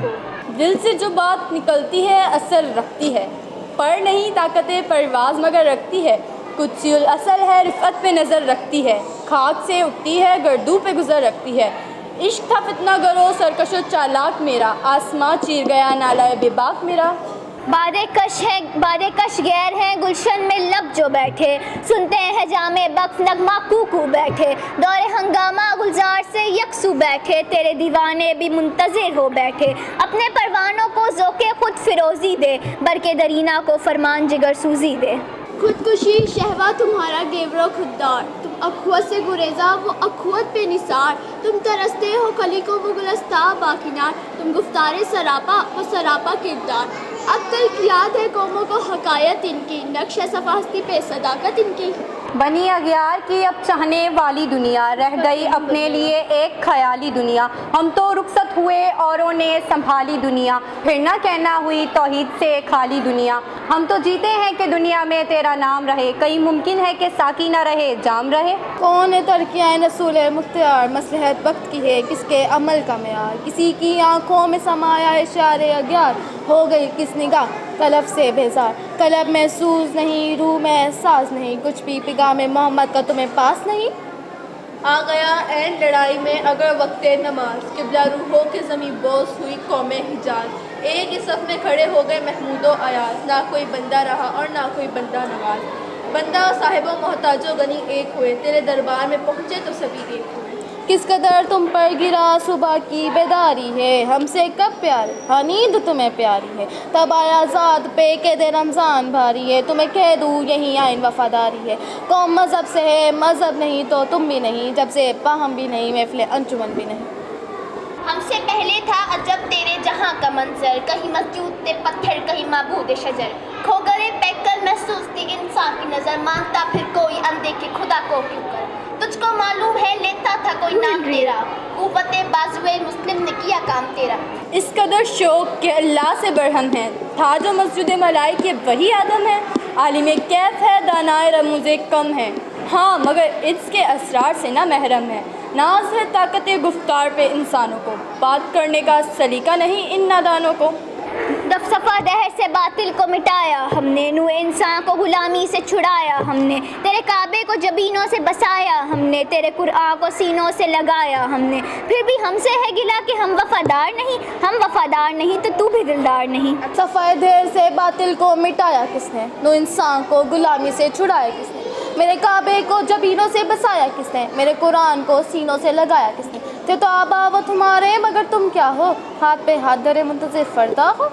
کو۔ دل سے جو بات نکلتی ہے اثر رکھتی ہے، پر نہیں طاقت پرواز مگر رکھتی ہے، قدسی الاصل ہے رفعت پہ نظر رکھتی ہے، خاک سے اٹھتی ہے گردوں پہ گزر رکھتی ہے۔ عشق تھا فتنہ گرو سرکش و چالاک میرا، آسماں چیر گیا نالہ بے باک میرا۔ باد کش غیر ہیں گلشن میں لب جو بیٹھے، سنتے ہیں جام بخت نغمہ کو بیٹھے، دور ہنگامہ گلزار سے یکسو بیٹھے، تیرے دیوانے بھی منتظر ہو بیٹھے، اپنے پروانوں کو ذوق خود فروزی دے، برق درینہ کو فرمان جگر سوزی دے۔ خودکشی شہوہ تمہارا گیور و خوددار، تم اخوت سے گریزا وہ اخوت پہ نثار، تم ترستے ہو کلی کو وہ گلستہ باکنار، تم گفتار سراپا وہ سراپا کردار۔ اب تلک یاد ہے قوموں کو حکایت ان کی، نقش صفا ہستی پہ صداقت ان کی۔ بنی اغیار کی اب چاہنے والی دنیا، رہ گئی اپنے لیے ایک خیالی دنیا، ہم تو رخصت ہوئے اوروں نے سنبھالی دنیا، پھر نہ کہنا ہوئی توحید سے خالی دنیا، ہم تو جیتے ہیں کہ دنیا میں تیرا نام رہے، کہیں ممکن ہے کہ ساقی نہ رہے جام رہے۔ کون ترکیاں رسول مختار، مصلحت وقت کی ہے کس کے عمل کا معیار، کسی کی آنکھوں میں سمایا ہے شعر اغیار، ہو گئی کس نگاہ طلب سے بیزار، قلب میں سوز نہیں روح میں احساس نہیں، کچھ بھی پیغام محمد کا تمہیں پاس نہیں۔ آ گیا این لڑائی میں اگر وقت نماز، قبلہ روحوں کے زمیں بوس ہوئی قوم حجاز، ایک ہی صف میں کھڑے ہو گئے محمود و ایاز، نہ کوئی بندہ رہا اور نہ کوئی بندہ نواز، بندہ صاحب و محتاج و غنی ایک ہوئے، تیرے دربار میں پہنچے تو سبھی ایک ہوئے۔ کس قدر تم پر گرا صبح کی بیداری ہے، ہم سے کب پیار ہاں نیند تمہیں پیاری ہے، تب آیا ذات پہ کہ دے رمضان بھاری ہے، تمہیں کہہ دوں یہی آئین وفاداری ہے، قوم مذہب سے ہے مذہب نہیں تو تم بھی نہیں، جب سے باہم بھی نہیں محفل انجمن بھی نہیں۔ ہم سے پہلے تھا عجب تیرے جہاں کا منظر، کہیں مسجود تے پتھر کہیں معبود شجر، کھو گئے پیکر محسوس تھی انسان کی نظر، مانتا پھر کوئی اندیکھے خدا کو کیوں کر، تجھ کو معلوم ہے لیتا تھا کوئی نام تیرا، قوت بازوئے مسلم نے کیا کام تیرا۔ اس قدر شوق کہ اللہ سے برہم ہے، تھا جو مسجد ملائکہ وہی آدم ہے، عالم کیف ہے دانائے رموز کم ہے، ہاں مگر اس کے اسرار سے نہ محرم ہے، ناز ہے طاقت گفتار پہ انسانوں کو، بات کرنے کا سلیقہ نہیں ان نادانوں کو۔ صفا دہر سے باطل کو مٹایا ہم نے، نور انسان کو غلامی سے چھڑایا ہم نے، تیرے کعبے کو جبینوں سے بسایا ہم نے، تیرے قرآن کو سینوں سے لگایا ہم نے، پھر بھی ہم سے ہے گلا کہ ہم وفادار نہیں، ہم وفادار نہیں تو تو بھی دلدار نہیں۔ صفا دہر سے باطل کو مٹایا کس نے، نور انسان کو غلامی سے چھڑایا کس نے، میرے کعبے کو جبینوں سے بسایا کس نے، میرے قرآن کو سینوں سے لگایا کس نے، تھے تو آبا وہ تمہارے مگر تم کیا ہو، ہاتھ پہ ہاتھ دھرے منتظر فردا ہو۔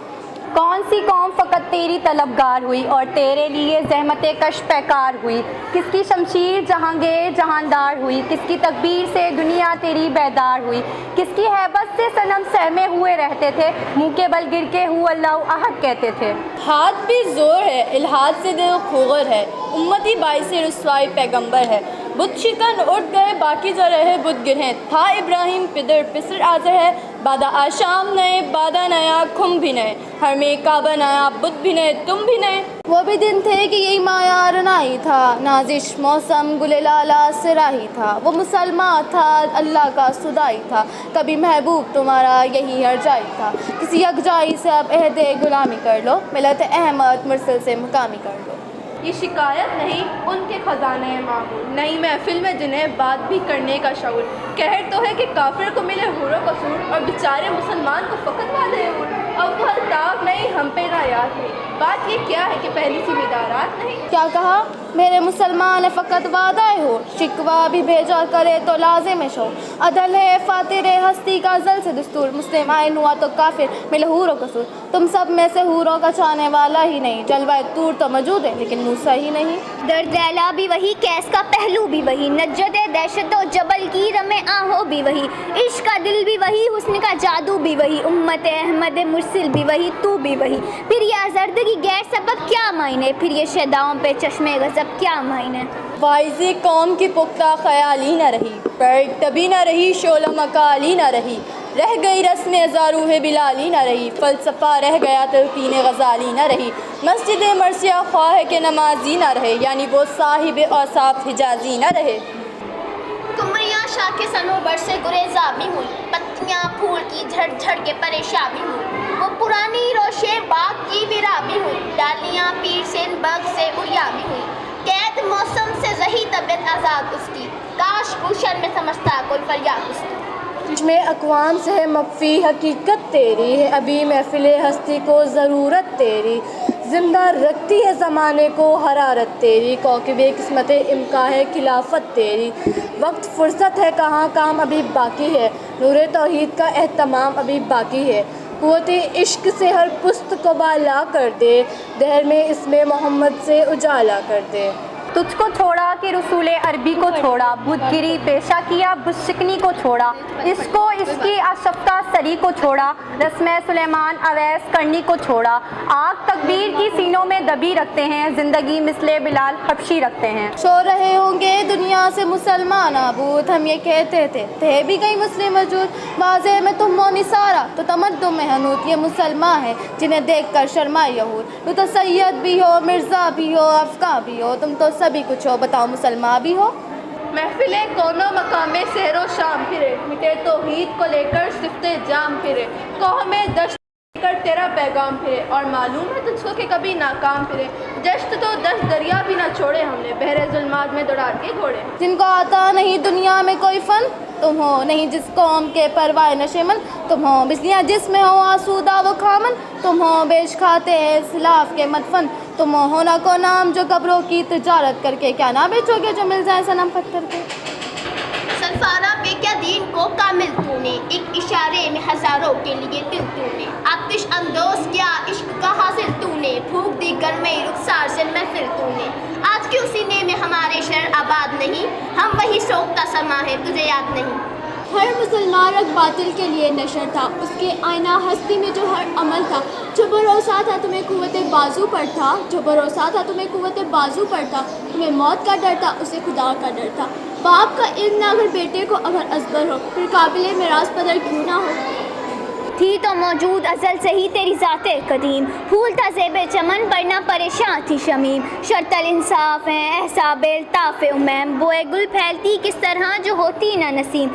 کون سی قوم فقط تیری طلبگار ہوئی اور تیرے لیے زحمت کش پیکار ہوئی، کس کی شمشیر جہانگیر جہاندار ہوئی، کس کی تکبیر سے دنیا تیری بیدار ہوئی، کس کی ہیبت سے صنم سہمے ہوئے رہتے تھے، منہ کے بل گر کے ہو اللہ احد کہتے تھے۔ ہاتھ بھی زور ہے الحاد سے دل خوگر ہے، امتی باعث رسوائی پیغمبر ہے، بت شکن اٹھ گئے باقی جو رہے بت گرہیں، تھا ابراہیم پدر پسر آزر ہے، بادہ آشام نئے بادہ نیا کھم بھی نئے، ہر میں کعبہ نیا بت بھی نئے تم بھی نئے۔ وہ بھی دن تھے کہ یہی مایار نائی تھا، نازش موسم گل لالا سراہی تھا، وہ مسلمان تھا اللہ کا صدائی تھا، کبھی محبوب تمہارا یہی ہر جائی تھا، کسی یکجائی سے اب عہد غلامی کر لو، ملت احمد مرسل سے مقامی کر لو۔ یہ شکایت نہیں ان کے خزانے معمول، نئی محفل میں جنہیں بات بھی کرنے کا شعور، قہر تو ہے کہ کافر کو ملے حور و قصور اور بیچارے مسلمان کو فقط وعدے حور، اب وہ الطاف نہیں ہم پہ نایات نہیں، بات یہ کیا ہے کہ پہلی سی مدارات نہیں۔ کیا کہا میرے مسلمان فقط وعدہ ہو، شکوہ بھی بھیجا کرے تو لازم شو، عدل ہے فاتر ہستی کا ازل سے دستور، مسلم آئین ہوا تو کافر ملے حور و قصور، تم سب میں سے حوروں کا چاہنے والا ہی نہیں، جلوہ طور تو موجود ہے لیکن موسیٰ ہی نہیں۔ درد لیلا بھی وہی، کیس کا پہلو بھی وہی، نجد دہشت و جبل کی رمے آہو بھی وہی، عشق کا دل بھی وہی، حسن کا جادو بھی وہی، امت احمد مرسل بھی وہی، تو بھی وہی، پھر یہ آزردگی غیر سبب کیا معنی، پھر یہ شیداؤں پہ چشمے غضب کیا معنی۔ واعظ قوم کی پختہ خیالی نہ رہی، پرتبی نہ رہی شعلہ مکالی نہ رہی، رہ گئی رسم ازاروح بلالی نہ رہی، فلسفہ رہ گیا تلقین غزالی نہ رہی، مسجد مرثیہ خواہ کہ نمازی نہ رہے، یعنی وہ صاحب اوصاف حجازی نہ رہے۔ کمریاں شاخ صنوبر سے گریزاں بھی ہوئی، پتیاں پھول کی جھڑ جھڑ کے پریشان بھی ہوئی، وہ پرانی روشے باغ کی ویرا بھی ہوئی، ڈالیاں پیر سے بغ سے اڑیا بھی ہوئی، قید موسم سے رہی طبیعت آزاد اس کی، کاش گلشن میں سمجھتا کوئی فریاد اس کی۔ میں اقوام سے ہے مخفی حقیقت تیری ہے، ابھی محفل ہستی کو ضرورت تیری، زندہ رکھتی ہے زمانے کو حرارت تیری، کوکب قسمت امکا ہے خلافت تیری، وقت فرصت ہے کہاں کام ابھی باقی ہے، نور توحید کا اہتمام ابھی باقی ہے، قوت عشق سے ہر پست کو بالا کر دے، دہر میں اسم محمد سے اجالا کر دے۔ تجھ کو چھوڑا کہ رسول عربی کو چھوڑا، بت گری پیشہ کیا بت شکنی کو چھوڑا، اس کو اس کی آشفتہ سری کو چھوڑا، رسم سلیمان اویس کرنی کو چھوڑا، آگ تکبیر کی سینوں میں دبی رکھتے ہیں، زندگی مثل بلال حبشی رکھتے ہیں۔ سو رہے ہوں گے دنیا سے مسلمان آبود، ہم یہ کہتے تھے بھی کئی مسلم وجود، واضح میں تم و نثارا تو تمدن میں حنوط، یہ مسلمان ہے جنہیں دیکھ کر شرمائے یہود، تو سید بھی ہو مرزا بھی ہو افقاں بھی ہو، تم تو سبھی کچھ ہو، بتاؤ مسلمان بھی ہو۔ محفل کونوں مقام سحر و شام پھرے، مٹے توحید کو لے کر صفت جام پھرے، قوم دشت لے کر تیرا پیغام پھرے، اور معلوم ہے تجھ کو کہ کبھی ناکام پھرے، دشت تو دشت دریا بھی نہ چھوڑے ہم نے، بحر ظلمات میں دوڑا کے گھوڑے۔ جن کو آتا نہیں دنیا میں کوئی فن، تم ہو نہیں جس قوم کے پروائے نشے من، تم ہو بجلیاں جس میں ہو آسودہ وہ کھامن، تم ہو بیچ کھاتے ہیں اسلاف کے مدفن، تم ہو ہونا کو نام جو قبروں کی تجارت کر کے، کیا نہ بیچو گے جو مل جائے صنم پتھر کے۔ سرفارہ بے کیا دین کو کامل تو نے، ایک اشارے میں ہزاروں کے لیے دل تو نے، آتش اندوز کیا عشق کا حاصل تو نے، پھونک دی گرمئی رخسار سے محفل تو نے، آج کیوں سینے میں ہمارے شرر آباد نہیں، ہم وہی سوکھتا سما ہے تجھے یاد نہیں۔ ہر مسلمان رگ باطل کے لیے نشر تھا، اس کے آئینہ ہستی میں جو ہر عمل تھا، جو بھروسہ تھا تمہیں قوت بازو پر تھا، جو بھروسہ تھا تمہیں قوت بازو پر تھا، تمہیں موت کا ڈر تھا اسے خدا کا ڈر تھا، باپ کا علم نہ اگر بیٹے کو اگر ازبر ہو، پھر قابل میراث پدر کیوں نہ ہو۔ تھی تو موجود ازل سے ہی تیری ذات قدیم، پھول تھا زیب چمن پر نہ پریشان تھی شمیم، شرط الانصاف ہے احساب الطاف امیم، بوئے گل پھیلتی کس طرح جو ہوتی نہ نسیم،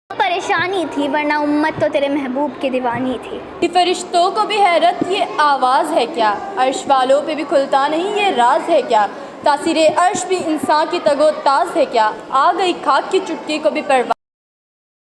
پریشانی تھی ورنہ امت تو تیرے محبوب کی دیوانی تھی۔ یہ فرشتوں کو بھی حیرت یہ آواز ہے کیا، عرش والوں پہ بھی کھلتا نہیں یہ راز ہے کیا، تاثیر عرش بھی انسان کی تگ و تاز ہے کیا، آ گئی خاک کی چٹکی کو بھی پرواز،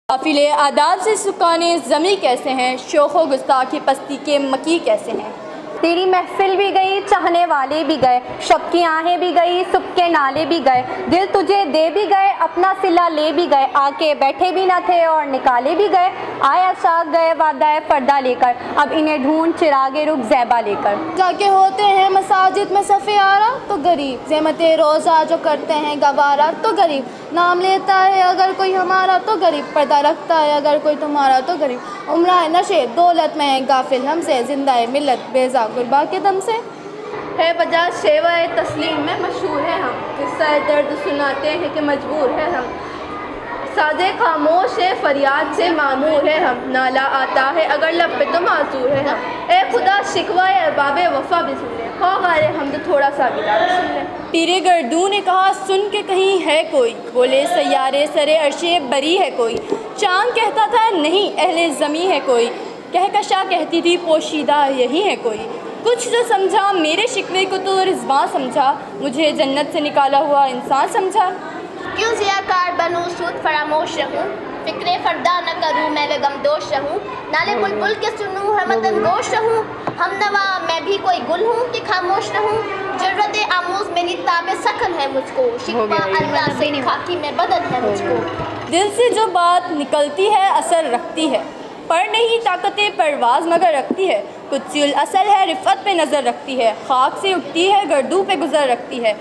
قافلے آداب سے سکانے زمیں کیسے ہیں، شوخ و گستاخی پستی کے مکی کیسے ہیں۔ تیری محفل بھی گئی چاہنے والے بھی گئے، شب کی آہیں بھی گئی صبح کے نالے بھی گئے، دل تجھے دے بھی گئے اپنا صلہ لے بھی گئے، آ کے بیٹھے بھی نہ تھے اور نکالے بھی گئے، آیا شاخ گئے وعدہ پردہ لے کر، اب انہیں ڈھونڈ چراغ رخ زیبا لے کر، جا کے ہوتے ہیں مساجد میں صف آرا تو غریب، زحمت روزہ جو کرتے ہیں گوارا تو غریب، نام لیتا ہے اگر کوئی ہمارا تو غریب، پردہ رکھتا ہے اگر کوئی تمہارا تو غریب، عمرہ نشے دولت میں غافل ہم سے، زندہ ملت بیزا غربا کے دم سے، ہے بجا شیوہ تسلیم میں مشہور ہے ہم، قصہ درد سناتے ہیں کہ مجبور ہے ہم، سازے خاموش ہے فریاد سے معمور ہے ہم، نالا آتا ہے اگر لب پہ تو معذور ہے ہم، اے خدا شکوہ ارباب وفا بھی سن لے، خواہ غار ہم تو تھوڑا سا بھی سن لے۔ پیرے گردوں نے کہا سن کے کہیں ہے کوئی، بولے سیارے سرے عرشے بری ہے کوئی، چاند کہتا تھا نہیں اہل زمیں ہے کوئی، کہکشاں کہتی تھی پوشیدہ یہی ہے کوئی، کچھ جو سمجھا میرے شکوے کو تو رضواں سمجھا، مجھے جنت سے نکالا ہوا انسان سمجھا، کیوں ضیاءکار بنوں سود فراموش رہوں، فکر فردا نہ کروں میں غم دوش رہوں، نالے بلبل کے سنوں ہمدن گوش رہوں، ہم نوا میں بھی کوئی گل ہوں کہ خاموش رہوں، جرت آموز میری تاب سخن ہے مجھ کو، شکوہ اللہ سے خاکی میں بدن ہے مجھ کو، دل سے جو بات نکلتی ہے اثر رکھتی ہے، پر نہیں طاقت پرواز مگر رکھتی ہے، قدسی الاصل ہے رفعت پہ نظر رکھتی ہے، خاک سے اٹھتی ہے گردوں پہ گزر رکھتی ہے،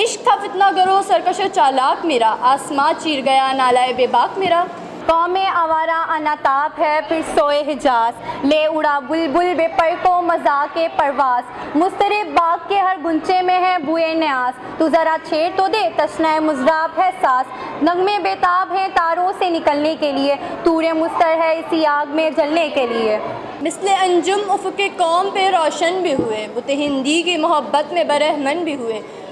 عشق تھا فتنہ گرو سرکش و چالاک میرا، آسماں چیر گیا نالائے بے باک میرا، قوم آوارہ اناتاب ہے پھر سوئے حجاز، لے اڑا بلبل بے پر کو مذاق پرواز، مضطرب باغ کے ہر گنچے میں ہے بوئے نیاز، تو ذرا چھیڑ تو دے تشنہ مضراب ہے ساس، نغمے بیتاب ہیں تاروں سے نکلنے کے لیے، طور مستر ہے اسی آگ میں جلنے کے لیے، مثل انجم افق قوم پہ روشن بھی ہوئے، بت ہندی کی محبت میں برہمن بھی ہوئے،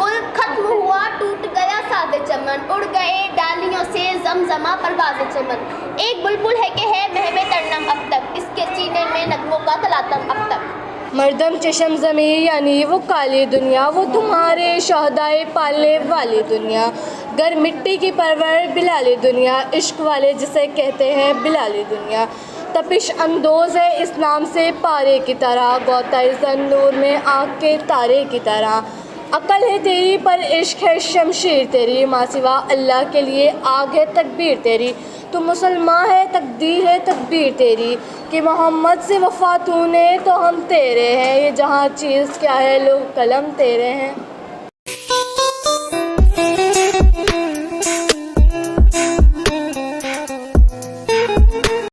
گل ختم ہوا ٹوٹ گیا ساز چمن اڑ گئے ڈالیوں سے زمزمہ پرواز چمن ایک بلبل ہے کہ ہے مہوے ترنم اب تک اس کے سینے میں نغموں کا تلاطم اب تک مردم چشم زمیں یعنی وہ کالی دنیا وہ تمہارے شہدائے پالنے والی دنیا گر مٹی کی پرور بلالی دنیا عشق والے جسے کہتے ہیں بلالی دنیا تپش اندوز ہے اس نام سے پارے کی طرح غوطۂ زن نور میں آنکھ کے تارے کی طرح عقل ہے تیری پر عشق ہے شمشیر تیری ماں سوا اللہ کے لیے آگ ہے تکبیر تیری تو مسلمان ہے تقدیر ہے تدبیر تیری کہ محمد سے وفا تو نے تو ہم تیرے ہیں یہ جہاں چیز کیا ہے لوگ قلم تیرے ہیں.